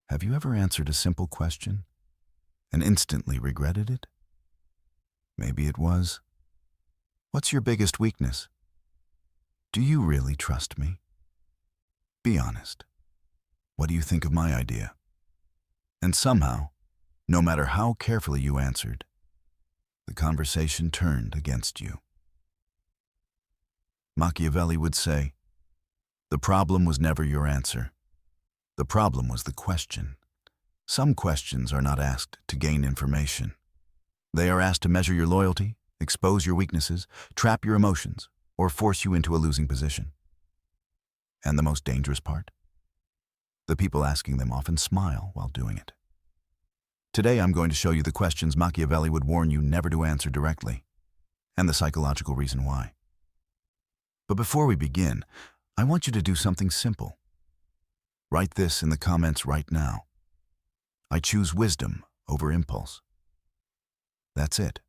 Have you ever answered a simple question and instantly regretted it? Maybe it was, "What's your biggest weakness? Do you really trust me? Be honest. What do you think of my idea?" And somehow, no matter how carefully you answered, the conversation turned against you. Machiavelli would say, "The problem was never your answer. The problem was the question." Some questions are not asked to gain information. They are asked to measure your loyalty, expose your weaknesses, trap your emotions, or force you into a losing position. And the most dangerous part? The people asking them often smile while doing it. Today I'm going to show you the questions Machiavelli would warn you never to answer directly, and the psychological reason why. But before we begin, I want you to do something simple. Write this in the comments right now. I choose wisdom over impulse. That's it.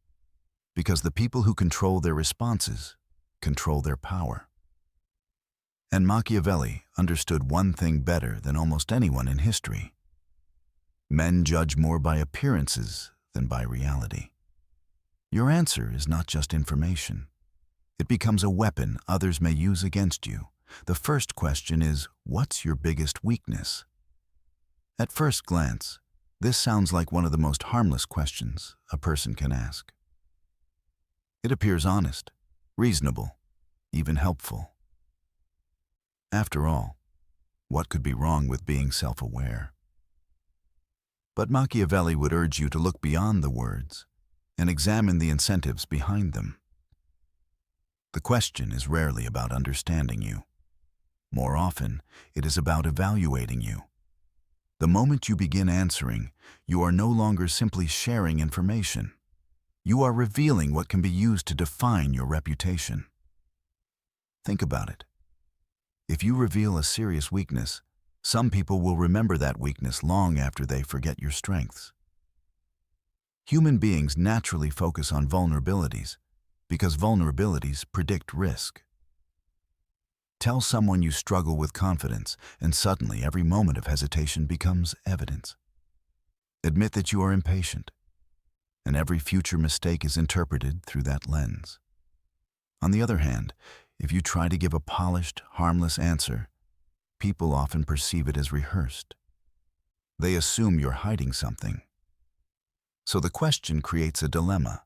Because the people who control their responses control their power. And Machiavelli understood one thing better than almost anyone in history. Men judge more by appearances than by reality. Your answer is not just information. It becomes a weapon others may use against you. The first question is, what's your biggest weakness? At first glance, this sounds like one of the most harmless questions a person can ask. It appears honest, reasonable, even helpful. After all, what could be wrong with being self-aware? But Machiavelli would urge you to look beyond the words and examine the incentives behind them. The question is rarely about understanding you. More often, it is about evaluating you. The moment you begin answering, you are no longer simply sharing information. You are revealing what can be used to define your reputation. Think about it. If you reveal a serious weakness, some people will remember that weakness long after they forget your strengths. Human beings naturally focus on vulnerabilities because vulnerabilities predict risk. Tell someone you struggle with confidence, and suddenly every moment of hesitation becomes evidence. Admit that you are impatient, and every future mistake is interpreted through that lens. On the other hand, if you try to give a polished, harmless answer, people often perceive it as rehearsed. They assume you're hiding something. So the question creates a dilemma.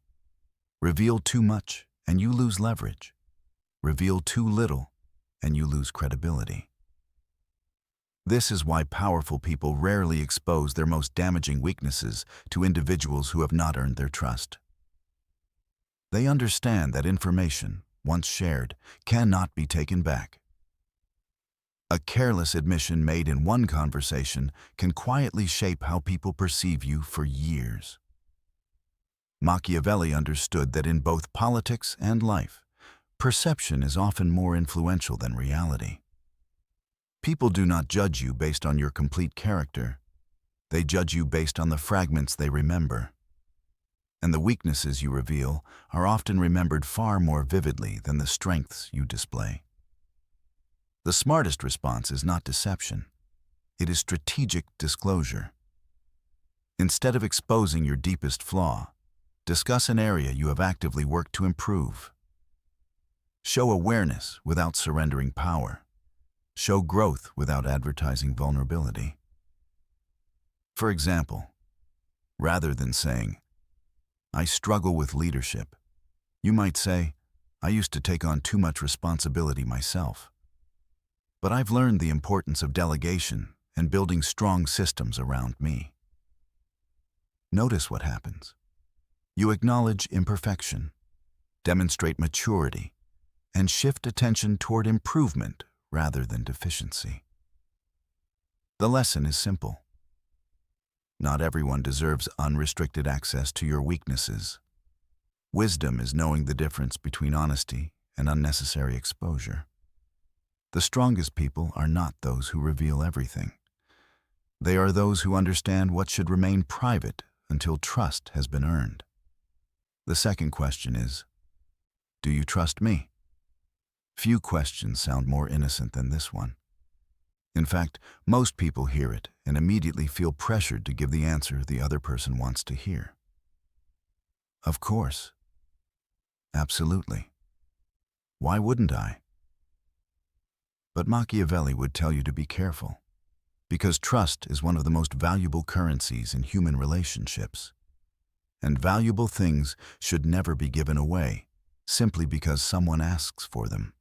Reveal too much, and you lose leverage. Reveal too little, and you lose credibility. This is why powerful people rarely expose their most damaging weaknesses to individuals who have not earned their trust. They understand that information, once shared, cannot be taken back. A careless admission made in one conversation can quietly shape how people perceive you for years. Machiavelli understood that in both politics and life, perception is often more influential than reality. People do not judge you based on your complete character. They judge you based on the fragments they remember. And the weaknesses you reveal are often remembered far more vividly than the strengths you display. The smartest response is not deception. It is strategic disclosure. Instead of exposing your deepest flaw, discuss an area you have actively worked to improve. Show awareness without surrendering power. Show growth without advertising vulnerability. For example, rather than saying, "I struggle with leadership," you might say, "I used to take on too much responsibility myself. But I've learned the importance of delegation and building strong systems around me." Notice what happens. You acknowledge imperfection, demonstrate maturity, and shift attention toward improvement rather than deficiency. The lesson is simple. Not everyone deserves unrestricted access to your weaknesses. Wisdom is knowing the difference between honesty and unnecessary exposure. The strongest people are not those who reveal everything. They are those who understand what should remain private until trust has been earned. The second question is, do you trust me? Few questions sound more innocent than this one. In fact, most people hear it and immediately feel pressured to give the answer the other person wants to hear. Of course. Absolutely. Why wouldn't I? But Machiavelli would tell you to be careful, because trust is one of the most valuable currencies in human relationships. And valuable things should never be given away simply because someone asks for them.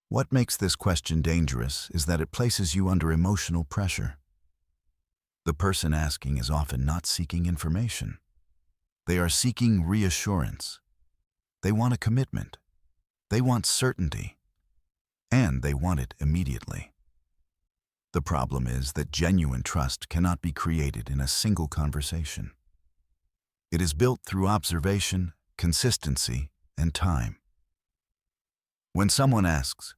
What makes this question dangerous is that it places you under emotional pressure. The person asking is often not seeking information. They are seeking reassurance. They want a commitment. They want certainty. And they want it immediately. The problem is that genuine trust cannot be created in a single conversation. It is built through observation, consistency, and time. When someone asks,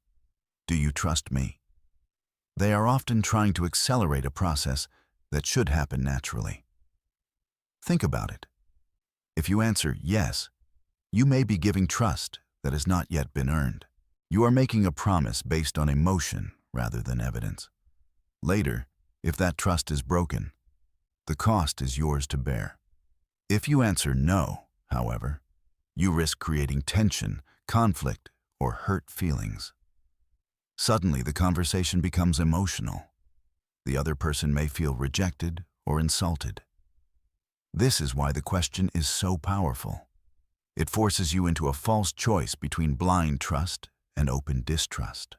"Do you trust me?" they are often trying to accelerate a process that should happen naturally. Think about it. If you answer yes, you may be giving trust that has not yet been earned. You are making a promise based on emotion rather than evidence. Later, if that trust is broken, the cost is yours to bear. If you answer no, however, you risk creating tension, conflict, or hurt feelings. Suddenly, the conversation becomes emotional. The other person may feel rejected or insulted. This is why the question is so powerful. It forces you into a false choice between blind trust and open distrust.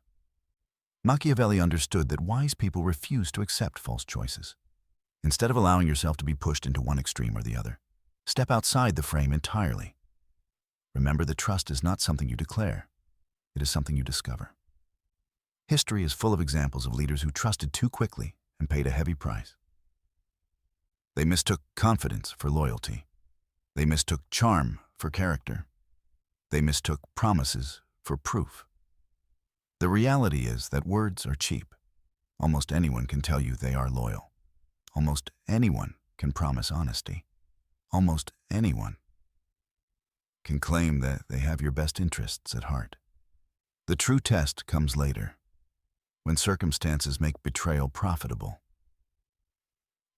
Machiavelli understood that wise people refuse to accept false choices. Instead of allowing yourself to be pushed into one extreme or the other, step outside the frame entirely. Remember that trust is not something you declare. It is something you discover. History is full of examples of leaders who trusted too quickly and paid a heavy price. They mistook confidence for loyalty. They mistook charm for character. They mistook promises for proof. The reality is that words are cheap. Almost anyone can tell you they are loyal. Almost anyone can promise honesty. Almost anyone can claim that they have your best interests at heart. The true test comes later, when circumstances make betrayal profitable.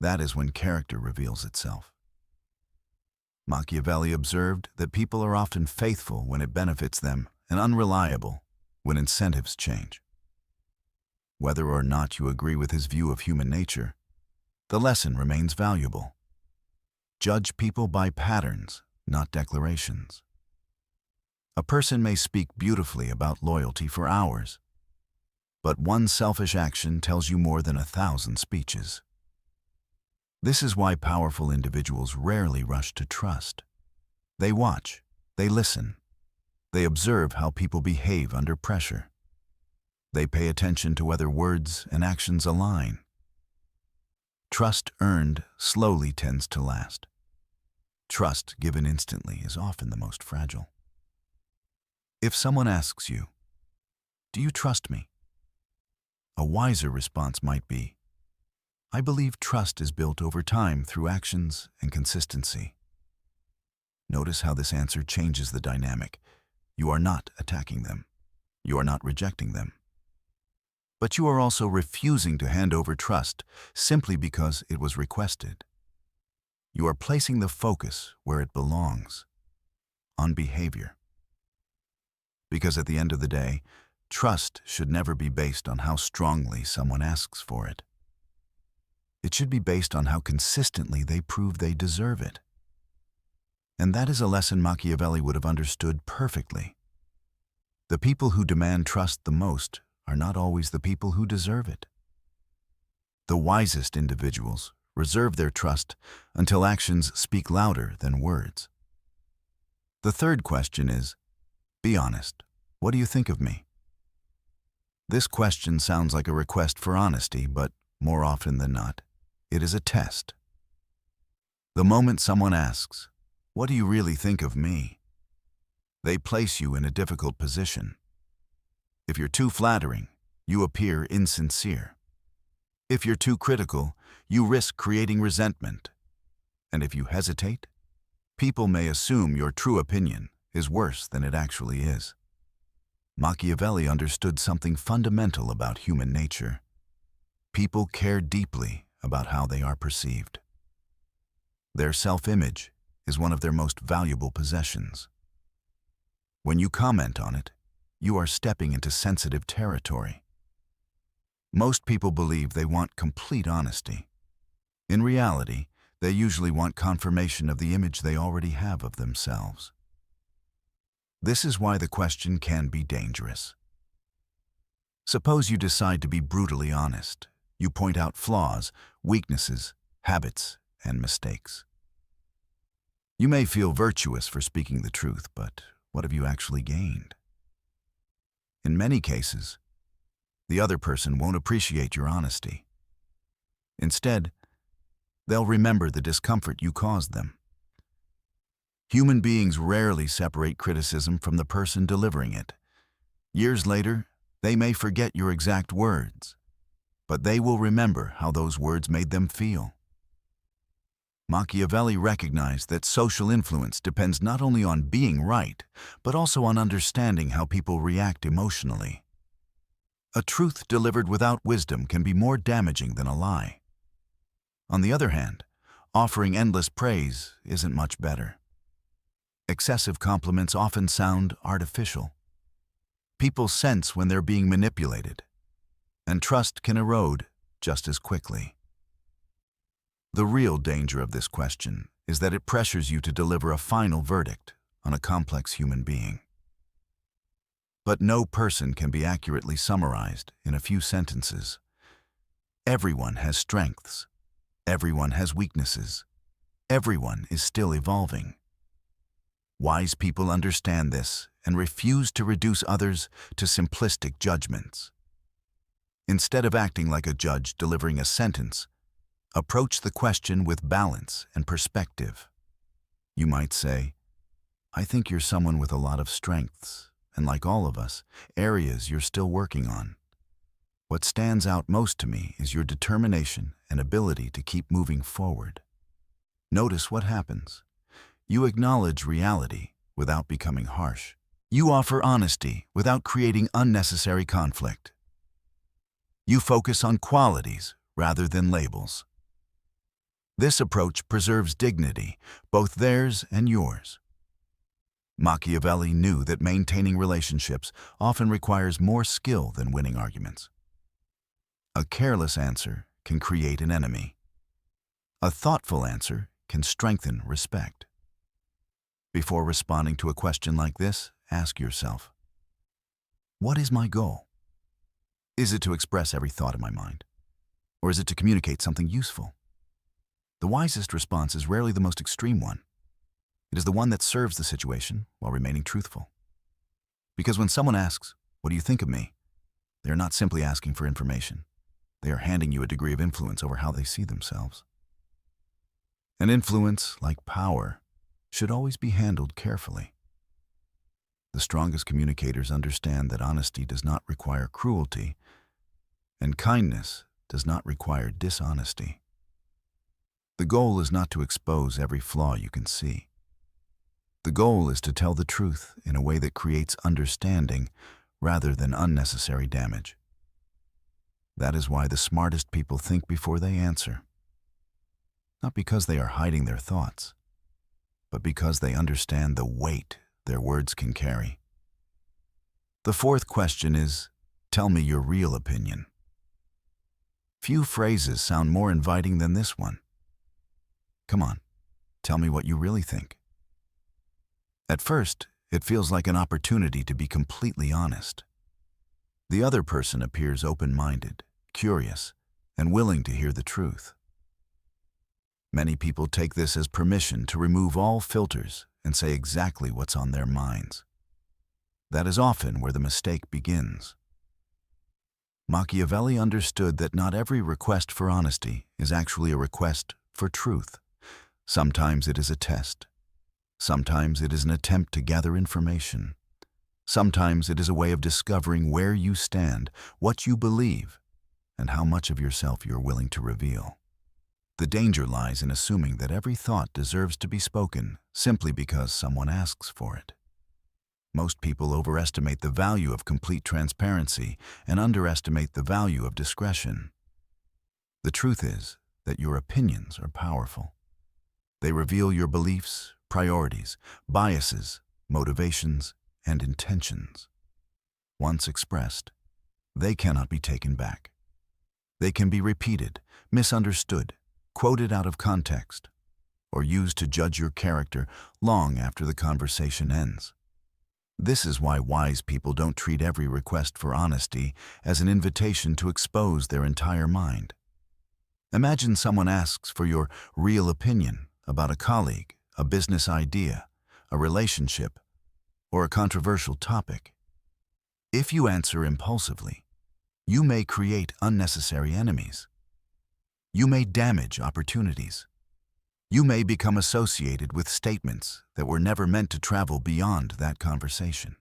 That is when character reveals itself. Machiavelli observed that people are often faithful when it benefits them and unreliable when incentives change. Whether or not you agree with his view of human nature, the lesson remains valuable. Judge people by patterns, not declarations. A person may speak beautifully about loyalty for hours, but one selfish action tells you more than 1,000 speeches. This is why powerful individuals rarely rush to trust. They watch, they listen, they observe how people behave under pressure. They pay attention to whether words and actions align. Trust earned slowly tends to last. Trust given instantly is often the most fragile. If someone asks you, "Do you trust me?" a wiser response might be, "I believe trust is built over time through actions and consistency." Notice how this answer changes the dynamic. You are not attacking them. You are not rejecting them. But you are also refusing to hand over trust simply because it was requested. You are placing the focus where it belongs, on behavior. Because at the end of the day, trust should never be based on how strongly someone asks for it. It should be based on how consistently they prove they deserve it. And that is a lesson Machiavelli would have understood perfectly. The people who demand trust the most are not always the people who deserve it. The wisest individuals reserve their trust until actions speak louder than words. The third question is, be honest. What do you think of me? This question sounds like a request for honesty, but more often than not, it is a test. The moment someone asks, "What do you really think of me?" they place you in a difficult position. If you're too flattering, you appear insincere. If you're too critical, you risk creating resentment. And if you hesitate, people may assume your true opinion is worse than it actually is. Machiavelli understood something fundamental about human nature. People care deeply about how they are perceived. Their self-image is one of their most valuable possessions. When you comment on it, you are stepping into sensitive territory. Most people believe they want complete honesty. In reality, they usually want confirmation of the image they already have of themselves. This is why the question can be dangerous. Suppose you decide to be brutally honest. You point out flaws, weaknesses, habits, and mistakes. You may feel virtuous for speaking the truth, but what have you actually gained? In many cases, the other person won't appreciate your honesty. Instead, they'll remember the discomfort you caused them. Human beings rarely separate criticism from the person delivering it. Years later, they may forget your exact words, but they will remember how those words made them feel. Machiavelli recognized that social influence depends not only on being right, but also on understanding how people react emotionally. A truth delivered without wisdom can be more damaging than a lie. On the other hand, offering endless praise isn't much better. Excessive compliments often sound artificial. People sense when they're being manipulated, and trust can erode just as quickly. The real danger of this question is that it pressures you to deliver a final verdict on a complex human being. But no person can be accurately summarized in a few sentences. Everyone has strengths. Everyone has weaknesses. Everyone is still evolving. Wise people understand this and refuse to reduce others to simplistic judgments. Instead of acting like a judge delivering a sentence, approach the question with balance and perspective. You might say, "I think you're someone with a lot of strengths, and like all of us, areas you're still working on. What stands out most to me is your determination and ability to keep moving forward." Notice what happens. You acknowledge reality without becoming harsh. You offer honesty without creating unnecessary conflict. You focus on qualities rather than labels. This approach preserves dignity, both theirs and yours. Machiavelli knew that maintaining relationships often requires more skill than winning arguments. A careless answer can create an enemy. A thoughtful answer can strengthen respect. Before responding to a question like this, ask yourself, what is my goal? Is it to express every thought in my mind? Or is it to communicate something useful? The wisest response is rarely the most extreme one. It is the one that serves the situation while remaining truthful. Because when someone asks, "What do you think of me?" they are not simply asking for information. They are handing you a degree of influence over how they see themselves. An influence, like power, should always be handled carefully. The strongest communicators understand that honesty does not require cruelty, and kindness does not require dishonesty. The goal is not to expose every flaw you can see. The goal is to tell the truth in a way that creates understanding rather than unnecessary damage. That is why the smartest people think before they answer. Not because they are hiding their thoughts, but because they understand the weight their words can carry. The fourth question is, tell me your real opinion. Few phrases sound more inviting than this one. Come on, tell me what you really think. At first, it feels like an opportunity to be completely honest. The other person appears open-minded, curious, and willing to hear the truth. Many people take this as permission to remove all filters and say exactly what's on their minds. That is often where the mistake begins. Machiavelli understood that not every request for honesty is actually a request for truth. Sometimes it is a test. Sometimes it is an attempt to gather information. Sometimes it is a way of discovering where you stand, what you believe, and how much of yourself you're willing to reveal. The danger lies in assuming that every thought deserves to be spoken simply because someone asks for it. Most people overestimate the value of complete transparency and underestimate the value of discretion. The truth is that your opinions are powerful. They reveal your beliefs, priorities, biases, motivations, and intentions. Once expressed, they cannot be taken back. They can be repeated, misunderstood, quoted out of context, or used to judge your character long after the conversation ends. This is why wise people don't treat every request for honesty as an invitation to expose their entire mind. Imagine someone asks for your real opinion about a colleague, a business idea, a relationship, or a controversial topic. If you answer impulsively, you may create unnecessary enemies. You may damage opportunities. You may become associated with statements that were never meant to travel beyond that conversation.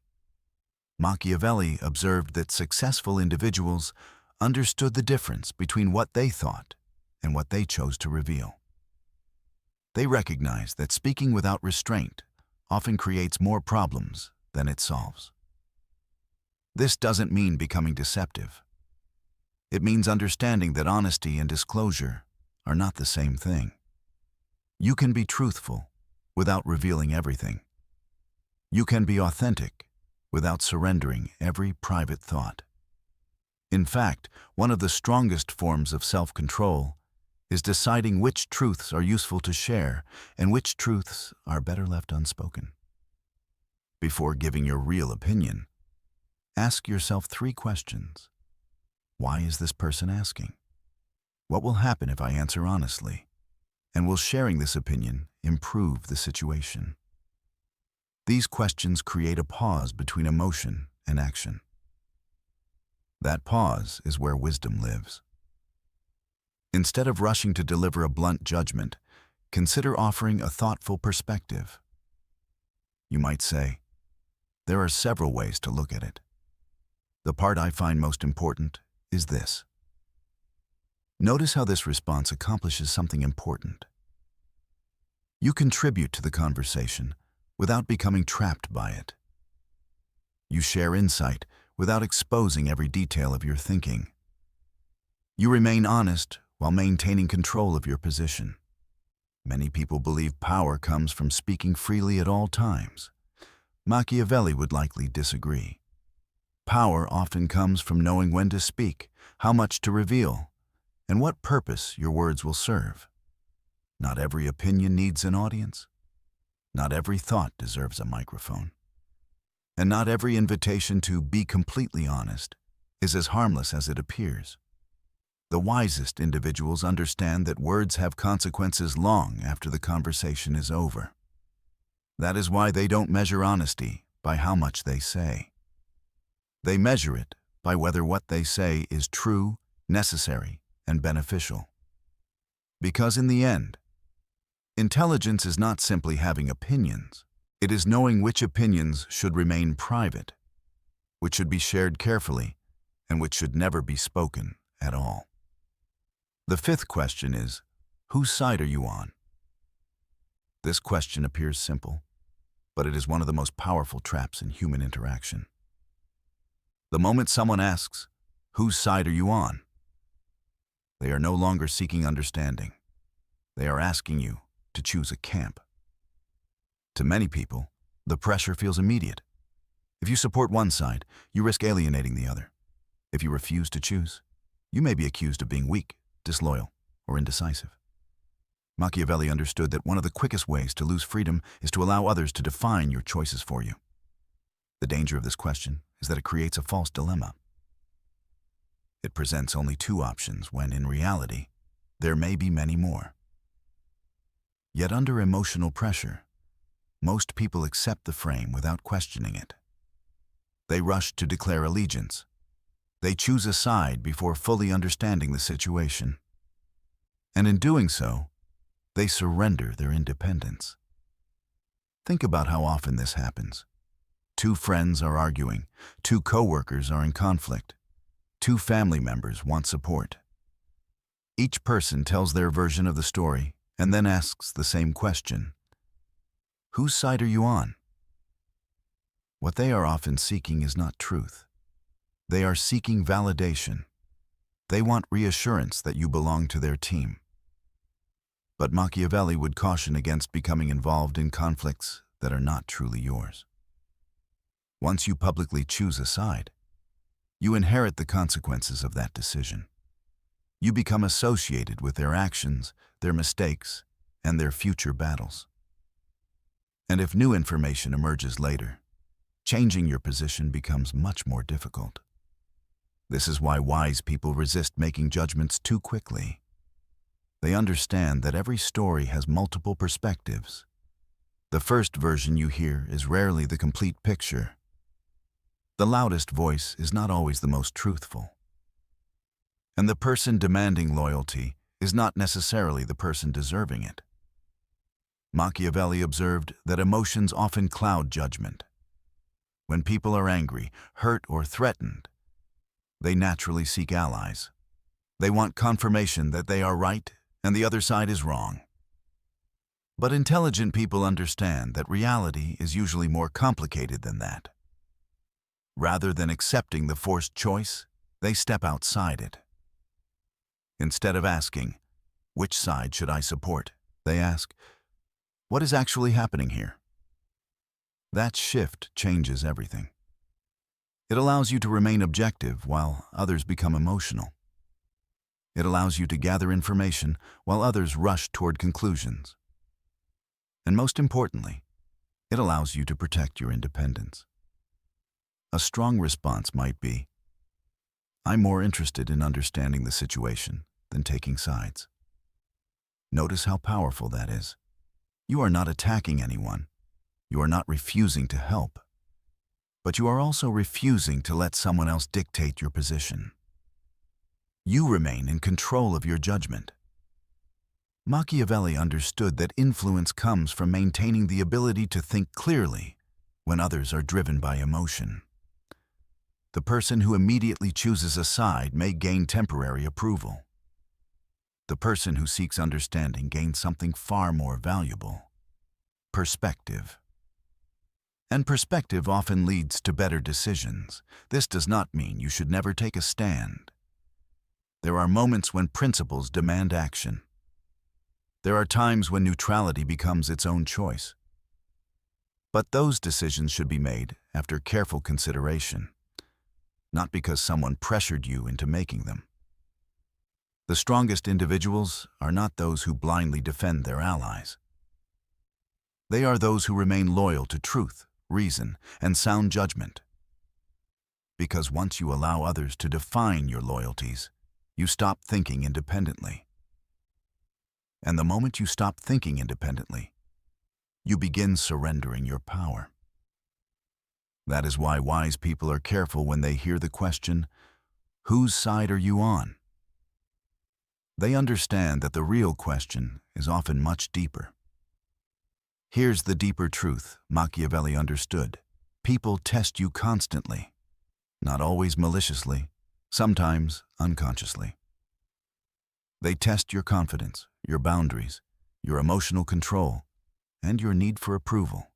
Machiavelli observed that successful individuals understood the difference between what they thought and what they chose to reveal. They recognized that speaking without restraint often creates more problems than it solves. This doesn't mean becoming deceptive. It means understanding that honesty and disclosure are not the same thing. You can be truthful without revealing everything. You can be authentic without surrendering every private thought. In fact, one of the strongest forms of self-control is deciding which truths are useful to share and which truths are better left unspoken. Before giving your real opinion, ask yourself 3 questions. Why is this person asking? What will happen if I answer honestly? And will sharing this opinion improve the situation? These questions create a pause between emotion and action. That pause is where wisdom lives. Instead of rushing to deliver a blunt judgment, consider offering a thoughtful perspective. You might say, there are several ways to look at it. The part I find most important is this. Notice how this response accomplishes something important. You contribute to the conversation without becoming trapped by it. You share insight without exposing every detail of your thinking. You remain honest while maintaining control of your position. Many people believe power comes from speaking freely at all times. Machiavelli would likely disagree. Power often comes from knowing when to speak, how much to reveal, and what purpose your words will serve. Not every opinion needs an audience. Not every thought deserves a microphone. And not every invitation to be completely honest is as harmless as it appears. The wisest individuals understand that words have consequences long after the conversation is over. That is why they don't measure honesty by how much they say. They measure it by whether what they say is true, necessary, and beneficial. Because in the end, intelligence is not simply having opinions. It is knowing which opinions should remain private, which should be shared carefully, and which should never be spoken at all. The 5th question is, whose side are you on? This question appears simple, but it is one of the most powerful traps in human interaction. The moment someone asks, whose side are you on? They are no longer seeking understanding. They are asking you to choose a camp. To many people, the pressure feels immediate. If you support one side, you risk alienating the other. If you refuse to choose, you may be accused of being weak, disloyal, or indecisive. Machiavelli understood that one of the quickest ways to lose freedom is to allow others to define your choices for you. The danger of this question is that it creates a false dilemma. It presents only 2 options when, in reality, there may be many more. Yet under emotional pressure, most people accept the frame without questioning it. They rush to declare allegiance. They choose a side before fully understanding the situation. And in doing so, they surrender their independence. Think about how often this happens. 2 friends are arguing, 2 coworkers are in conflict, 2 family members want support. Each person tells their version of the story and then asks the same question. Whose side are you on? What they are often seeking is not truth. They are seeking validation. They want reassurance that you belong to their team. But Machiavelli would caution against becoming involved in conflicts that are not truly yours. Once you publicly choose a side, you inherit the consequences of that decision. You become associated with their actions, their mistakes, and their future battles. And if new information emerges later, changing your position becomes much more difficult. This is why wise people resist making judgments too quickly. They understand that every story has multiple perspectives. The first version you hear is rarely the complete picture. The loudest voice is not always the most truthful. And the person demanding loyalty is not necessarily the person deserving it. Machiavelli observed that emotions often cloud judgment. When people are angry, hurt, or threatened, they naturally seek allies. They want confirmation that they are right and the other side is wrong. But intelligent people understand that reality is usually more complicated than that. Rather than accepting the forced choice, they step outside it. Instead of asking, "Which side should I support?" they ask, "What is actually happening here?" That shift changes everything. It allows you to remain objective while others become emotional. It allows you to gather information while others rush toward conclusions. And most importantly, it allows you to protect your independence. A strong response might be, "I'm more interested in understanding the situation than taking sides." Notice how powerful that is. You are not attacking anyone. You are not refusing to help. But you are also refusing to let someone else dictate your position. You remain in control of your judgment. Machiavelli understood that influence comes from maintaining the ability to think clearly when others are driven by emotion. The person who immediately chooses a side may gain temporary approval. The person who seeks understanding gains something far more valuable: perspective. And perspective often leads to better decisions. This does not mean you should never take a stand. There are moments when principles demand action. There are times when neutrality becomes its own choice. But those decisions should be made after careful consideration, not because someone pressured you into making them. The strongest individuals are not those who blindly defend their allies. They are those who remain loyal to truth, reason, and sound judgment. Because once you allow others to define your loyalties, you stop thinking independently. And the moment you stop thinking independently, you begin surrendering your power. That is why wise people are careful when they hear the question, "Whose side are you on?" They understand that the real question is often much deeper. Here's the deeper truth Machiavelli understood. People test you constantly, not always maliciously, sometimes unconsciously. They test your confidence, your boundaries, your emotional control, and your need for approval.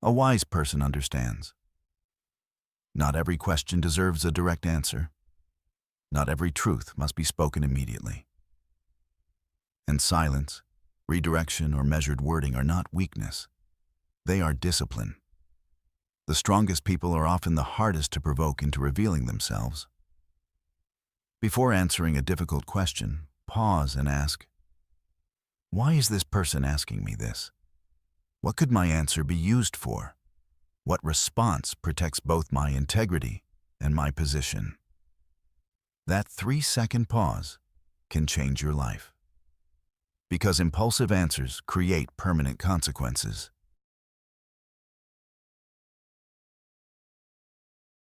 A wise person understands. Not every question deserves a direct answer. Not every truth must be spoken immediately. And silence, redirection, or measured wording are not weakness. They are discipline. The strongest people are often the hardest to provoke into revealing themselves. Before answering a difficult question, pause and ask, "Why is this person asking me this? What could my answer be used for? What response protects both my integrity and my position?" That 3-second pause can change your life. Because impulsive answers create permanent consequences.